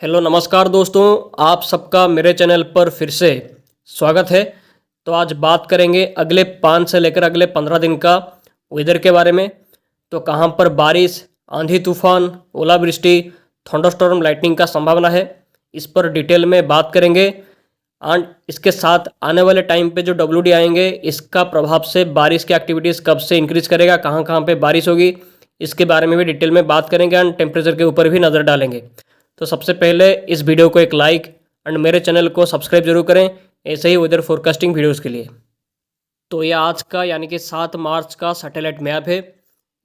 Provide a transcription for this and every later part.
Hello नमस्कार दोस्तों, आप सबका मेरे चैनल पर फिर से स्वागत है। तो आज बात करेंगे अगले 5 से लेकर अगले 15 दिन का वेदर के बारे में। तो कहाँ पर बारिश, आंधी तूफान, ओलावृष्टि, थंडरस्टॉर्म, लाइटनिंग का संभावना है, इस पर डिटेल में बात करेंगे। एंड इसके साथ आने वाले टाइम पे जो WD आएंगे, इसका प्रभाव से बारिश की एक्टिविटीज़ कब से इंक्रीज करेगा, कहाँ कहाँ पे बारिश होगी, इसके बारे में भी डिटेल में बात करेंगे एंड टेम्परेचर के ऊपर भी नज़र डालेंगे। तो सबसे पहले इस वीडियो को एक लाइक एंड मेरे चैनल को सब्सक्राइब जरूर करें ऐसे ही वेदर फोरकास्टिंग वीडियोस के लिए। तो ये आज का यानी कि 7 मार्च का सैटेलाइट मैप है।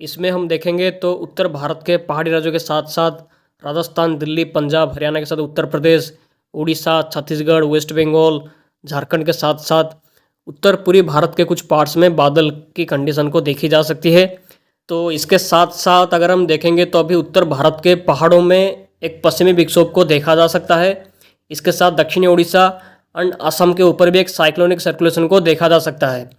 इसमें हम देखेंगे तो उत्तर भारत के पहाड़ी राज्यों के साथ साथ राजस्थान, दिल्ली, पंजाब, हरियाणा के साथ उत्तर प्रदेश, उड़ीसा, छत्तीसगढ़, वेस्ट बंगाल, झारखंड के साथ साथ उत्तर पूर्वी भारत के कुछ पार्ट्स में बादल की कंडीशन को देखी जा सकती है। तो इसके साथ साथ अगर हम देखेंगे तो अभी उत्तर भारत के पहाड़ों में एक पश्चिमी विक्षोभ को देखा जा सकता है। इसके साथ दक्षिणी उड़ीसा एंड असम के ऊपर भी एक साइक्लोनिक सर्कुलेशन को देखा जा सकता है।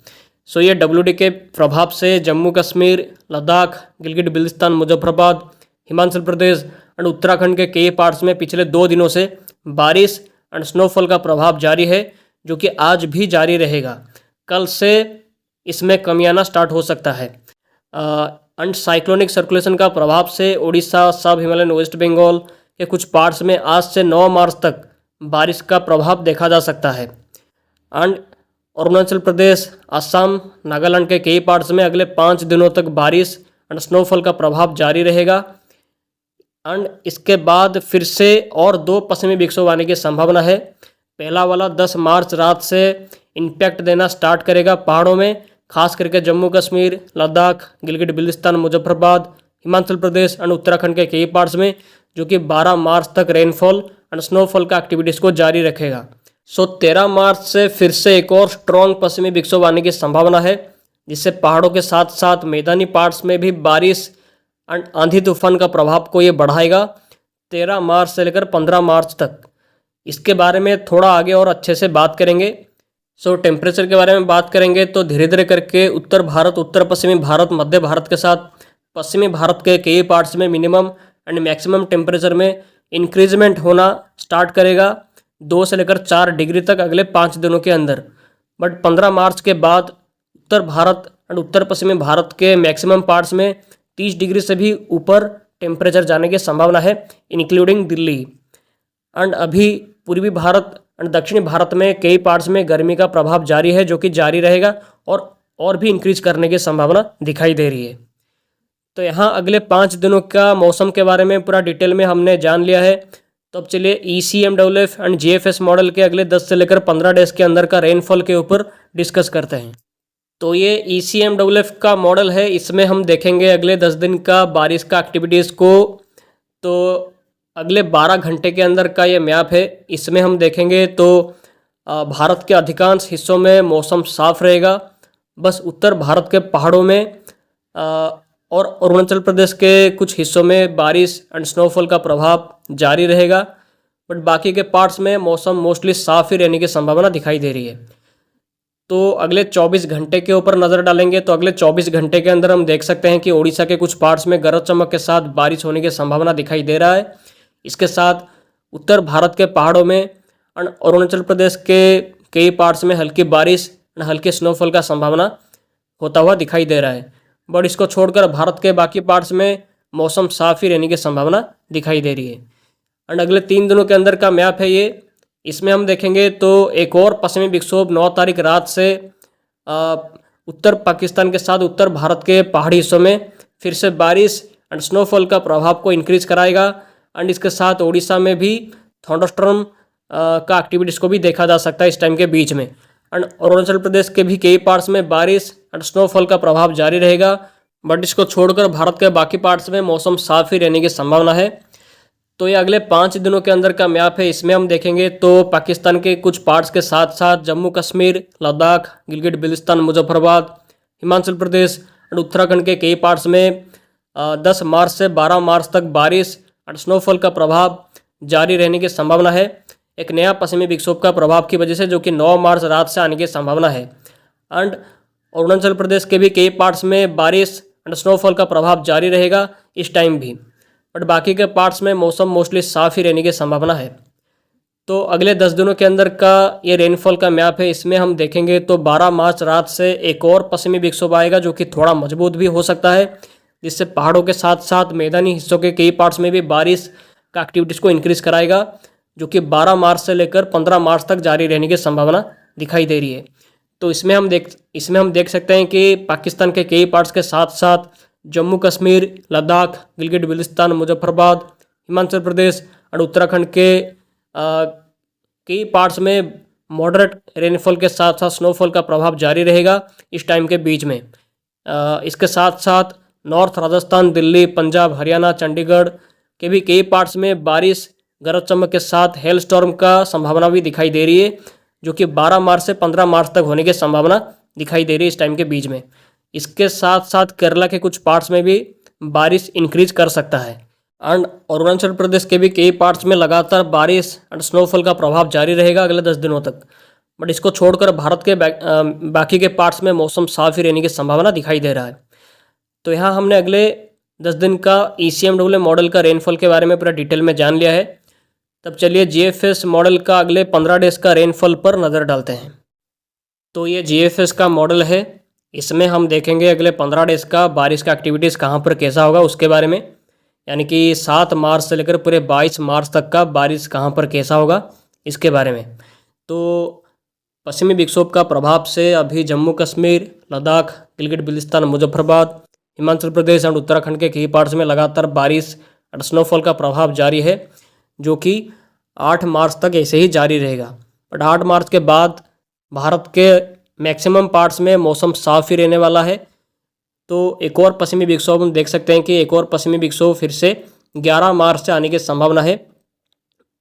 सो ये WD के प्रभाव से जम्मू कश्मीर, लद्दाख, गिलगित बिल्तिस्तान, मुजफ्फराबाद, हिमाचल प्रदेश एंड उत्तराखंड के कई पार्ट्स में पिछले 2 दिनों से बारिश एंड स्नोफॉल का प्रभाव जारी है, जो कि आज भी जारी रहेगा। कल से इसमें कमी आना स्टार्ट हो सकता है। एंड साइक्लोनिक सर्कुलेशन का प्रभाव से उड़ीसा, सब हिमालयन, वेस्ट बंगाल के कुछ पार्ट्स में आज से 9 मार्च तक बारिश का प्रभाव देखा जा सकता है। एंड अरुणाचल प्रदेश, असम, नागालैंड के कई पार्ट्स में अगले 5 दिनों तक बारिश एंड स्नोफॉल का प्रभाव जारी रहेगा। एंड इसके बाद फिर से और 2 पश्चिमी विक्षोभ आने की संभावना है। पहला वाला 10 मार्च रात से इम्पैक्ट देना स्टार्ट करेगा पहाड़ों में, खास करके जम्मू कश्मीर, लद्दाख, गिलगित बिल्तिस्तान, मुजफ्फराबाद, हिमाचल प्रदेश एंड उत्तराखंड के कई पार्ट्स में, जो कि 12 मार्च तक रेनफॉल एंड स्नोफॉल का एक्टिविटीज़ को जारी रखेगा। सो 13 मार्च से फिर से एक और स्ट्रॉन्ग पश्चिमी विक्षोभ आने की संभावना है, जिससे पहाड़ों के साथ साथ मैदानी पार्ट्स में भी बारिश एंड आंधी तूफान का प्रभाव को ये बढ़ाएगा 13 मार्च से लेकर 15 मार्च तक। इसके बारे में थोड़ा आगे और अच्छे से बात करेंगे। सो टेम्परेचर के बारे में बात करेंगे तो धीरे धीरे करके उत्तर भारत, उत्तर पश्चिमी भारत, मध्य भारत के साथ पश्चिमी भारत के कई पार्ट्स में मिनिमम एंड मैक्सिमम टेम्परेचर में इंक्रीजमेंट होना स्टार्ट करेगा 2 से लेकर 4 डिग्री तक अगले 5 दिनों के अंदर। बट 15 मार्च के बाद उत्तर भारत एंड उत्तर पश्चिमी भारत के मैक्सिमम पार्ट्स में 30 डिग्री से भी ऊपर टेम्परेचर जाने की संभावना है, इंक्लूडिंग दिल्ली। एंड अभी पूर्वी भारत एंड दक्षिणी भारत में कई पार्ट्स में गर्मी का प्रभाव जारी है, जो कि जारी रहेगा और भी इंक्रीज करने की संभावना दिखाई दे रही है। तो यहाँ अगले 5 दिनों का मौसम के बारे में पूरा डिटेल में हमने जान लिया है। तो अब चलिए ECMWF एंड GFS मॉडल के अगले 10 से लेकर 15 डेज के अंदर का रेनफॉल के ऊपर डिस्कस करते हैं। तो ये ECMWF का मॉडल है, इसमें हम देखेंगे अगले 10 दिन का बारिश का एक्टिविटीज़ को। तो अगले 12 घंटे के अंदर का ये मैप है। इसमें हम देखेंगे तो भारत के अधिकांश हिस्सों में मौसम साफ रहेगा। बस उत्तर भारत के पहाड़ों में और अरुणाचल प्रदेश के कुछ हिस्सों में बारिश एंड स्नोफॉल का प्रभाव जारी रहेगा। बट बाकी के पार्ट्स में मौसम मोस्टली साफ ही रहने की संभावना दिखाई दे रही है। तो अगले 24 घंटे के ऊपर नज़र डालेंगे तो अगले 24 घंटे के अंदर हम देख सकते हैं कि उड़ीसा के कुछ पार्ट्स में गरज चमक के साथ बारिश होने की संभावना दिखाई दे रहा है। इसके साथ उत्तर भारत के पहाड़ों में और अरुणाचल प्रदेश के कई पार्ट्स में हल्की बारिश और हल्के स्नोफॉल का संभावना होता हुआ दिखाई दे रहा है। बट इसको छोड़कर भारत के बाकी पार्ट्स में मौसम साफ ही रहने की संभावना दिखाई दे रही है। एंड अगले 3 दिनों के अंदर का मैप है ये। इसमें हम देखेंगे तो एक और पश्चिमी विक्षोभ 9 तारीख रात से उत्तर पाकिस्तान के साथ उत्तर भारत के पहाड़ी हिस्सों में फिर से बारिश एंड स्नोफॉल का प्रभाव को इंक्रीज कराएगा। एंड इसके साथ उड़ीसा में भी थंडरस्टॉर्म का एक्टिविटीज़ को भी देखा जा सकता है इस टाइम के बीच में। एंड अरुणाचल प्रदेश के भी कई पार्ट्स में बारिश एंड स्नोफॉल का प्रभाव जारी रहेगा। बट इसको छोड़कर भारत के बाकी पार्ट्स में मौसम साफ ही रहने की संभावना है। तो ये अगले 5 दिनों के अंदर का मैप है। इसमें हम देखेंगे तो पाकिस्तान के कुछ पार्ट्स के साथ साथ जम्मू कश्मीर, लद्दाख, गिलगित बिल्तिस्तान, मुजफ्फराबाद, हिमाचल प्रदेश और उत्तराखंड के कई पार्ट्स में 10 मार्च से 12 मार्च तक बारिश और स्नोफॉल का प्रभाव जारी रहने की संभावना है, एक नया पश्चिमी विक्षोभ का प्रभाव की वजह से, जो कि 9 मार्च रात से आने की संभावना है। एंड अरुणाचल प्रदेश के भी कई पार्ट्स में बारिश एंड स्नोफॉल का प्रभाव जारी रहेगा इस टाइम भी। बट बाकी के पार्ट्स में मौसम मोस्टली साफ़ ही रहने की संभावना है। तो अगले 10 दिनों के अंदर का ये रेनफॉल का मैप है। इसमें हम देखेंगे तो 12 मार्च रात से एक और पश्चिमी विक्षोभ आएगा जो कि थोड़ा मजबूत भी हो सकता है, जिससे पहाड़ों के साथ साथ मैदानी हिस्सों के कई पार्ट्स में भी बारिश का एक्टिविटीज़ को इंक्रीज कराएगा, जो कि 12 मार्च से लेकर 15 मार्च तक जारी रहने की संभावना दिखाई दे रही है। तो इसमें हम देख सकते हैं कि पाकिस्तान के कई पार्ट्स के साथ साथ जम्मू कश्मीर, लद्दाख, गिलगित बिल्तिस्तान, मुजफ्फरबाद, हिमाचल प्रदेश और उत्तराखंड के कई पार्ट्स में मॉडरेट रेनफॉल के साथ साथ स्नोफॉल का प्रभाव जारी रहेगा इस टाइम के बीच में। इसके साथ साथ नॉर्थ राजस्थान, दिल्ली, पंजाब, हरियाणा, चंडीगढ़ के भी कई पार्ट्स में बारिश, गरज चमक के साथ हेल स्टॉर्म का संभावना भी दिखाई दे रही है, जो कि 12 मार्च से 15 मार्च तक होने की संभावना दिखाई दे रही है इस टाइम के बीच में। इसके साथ साथ केरला के कुछ पार्ट्स में भी बारिश इंक्रीज कर सकता है एंड अरुणाचल प्रदेश के भी कई पार्ट्स में लगातार बारिश एंड स्नोफॉल का प्रभाव जारी रहेगा अगले 10 दिनों तक। बट इसको छोड़कर भारत के बाकी के पार्ट्स में मौसम साफ ही रहने की संभावना दिखाई दे रहा है। तो यहाँ हमने अगले 10 दिन का ECMWF मॉडल का रेनफॉल के बारे में पूरा डिटेल में जान लिया है। तब चलिए GFS मॉडल का अगले 15 डेज का रेनफॉल पर नज़र डालते हैं। तो ये GFS का मॉडल है। इसमें हम देखेंगे अगले 15 डेज का बारिश का एक्टिविटीज़ कहाँ पर कैसा होगा उसके बारे में, यानी कि 7 मार्च से लेकर पूरे 22 मार्च तक का बारिश कहाँ पर कैसा होगा इसके बारे में। तो पश्चिमी विक्षोभ का प्रभाव से अभी जम्मू कश्मीर, लद्दाख, गिलगित बिल्तिस्तान, मुजफ्फरबाद, हिमाचल प्रदेश और उत्तराखंड के कई पार्ट्स में लगातार बारिश और स्नोफॉल का प्रभाव जारी है, जो कि 8 मार्च तक ऐसे ही जारी रहेगा। बट 8 मार्च के बाद भारत के मैक्सिमम पार्ट्स में मौसम साफ ही रहने वाला है। तो एक और पश्चिमी विक्षोभ हम देख सकते हैं कि एक और पश्चिमी विक्षोभ फिर से 11 मार्च से आने की संभावना है।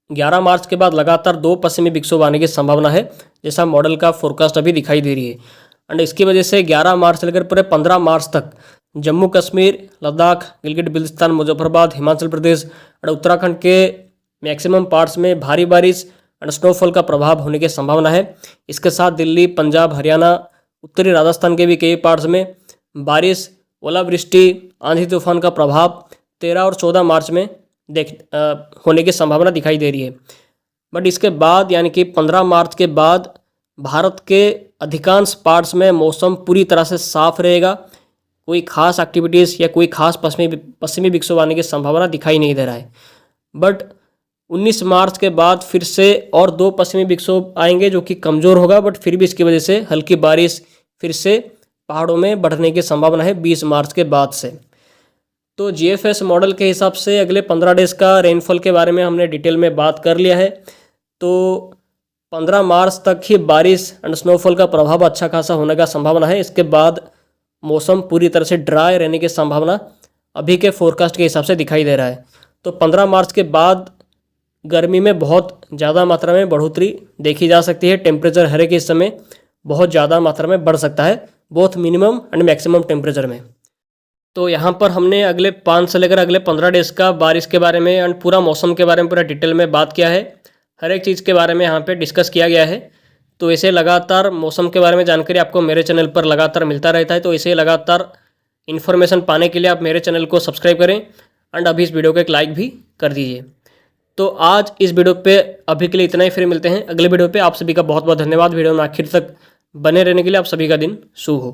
11 मार्च के बाद लगातार 2 पश्चिमी विक्षोभ आने की संभावना है, जैसा मॉडल का फोरकास्ट अभी दिखाई दे रही है। एंड इसकी वजह से 11 मार्च से लेकर पूरे 15 मार्च तक जम्मू कश्मीर, लद्दाख, गिलगित बिल्तिस्तान, मुजफ्फरबाद, हिमाचल प्रदेश और उत्तराखंड के मैक्सिमम पार्ट्स में भारी बारिश और स्नोफॉल का प्रभाव होने की संभावना है। इसके साथ दिल्ली, पंजाब, हरियाणा, उत्तरी राजस्थान के भी कई पार्ट्स में बारिश, ओलावृष्टि, आंधी तूफान का प्रभाव 13 और 14 मार्च में होने की संभावना दिखाई दे रही है। बट इसके बाद यानी कि 15 मार्च के बाद भारत के अधिकांश पार्ट्स में मौसम पूरी तरह से साफ रहेगा। कोई खास एक्टिविटीज़ या कोई खास पश्चिमी विक्षोभ आने की संभावना दिखाई नहीं दे रहा है। बट 19 मार्च के बाद फिर से और 2 पश्चिमी विक्षोभ आएंगे, जो कि कमज़ोर होगा, बट फिर भी इसकी वजह से हल्की बारिश फिर से पहाड़ों में बढ़ने की संभावना है 20 मार्च के बाद से। तो GFS मॉडल के हिसाब से अगले 15 डेज़ का रेनफॉल के बारे में हमने डिटेल में बात कर लिया है। तो 15 मार्च तक ही बारिश एंड स्नोफॉल का प्रभाव अच्छा खासा होने का संभावना है। इसके बाद मौसम पूरी तरह से ड्राई रहने की संभावना अभी के फोरकास्ट के हिसाब से दिखाई दे रहा है। तो 15 मार्च के बाद गर्मी में बहुत ज़्यादा मात्रा में बढ़ोतरी देखी जा सकती है। टेम्परेचर हर एक इस समय बहुत ज़्यादा मात्रा में बढ़ सकता है, both minimum and maximum temperature में। तो यहाँ पर हमने अगले 5 से लेकर अगले 15 डेज़ का बारिश के बारे में एंड पूरा मौसम के बारे में पूरा डिटेल में बात किया है। हर एक चीज़ के बारे में यहाँ पे डिस्कस किया गया है। तो ऐसे लगातार मौसम के बारे में जानकारी आपको मेरे चैनल पर लगातार मिलता रहता है। तो ऐसे लगातार इन्फॉर्मेशन पाने के लिए आप मेरे चैनल को सब्सक्राइब करें एंड अभी इस वीडियो को एक लाइक भी कर दीजिए। तो आज इस वीडियो पे अभी के लिए इतना ही, फिर मिलते हैं अगले वीडियो पे। आप सभी का बहुत बहुत धन्यवाद वीडियो में आखिर तक बने रहने के लिए। आप सभी का दिन शुभ हो।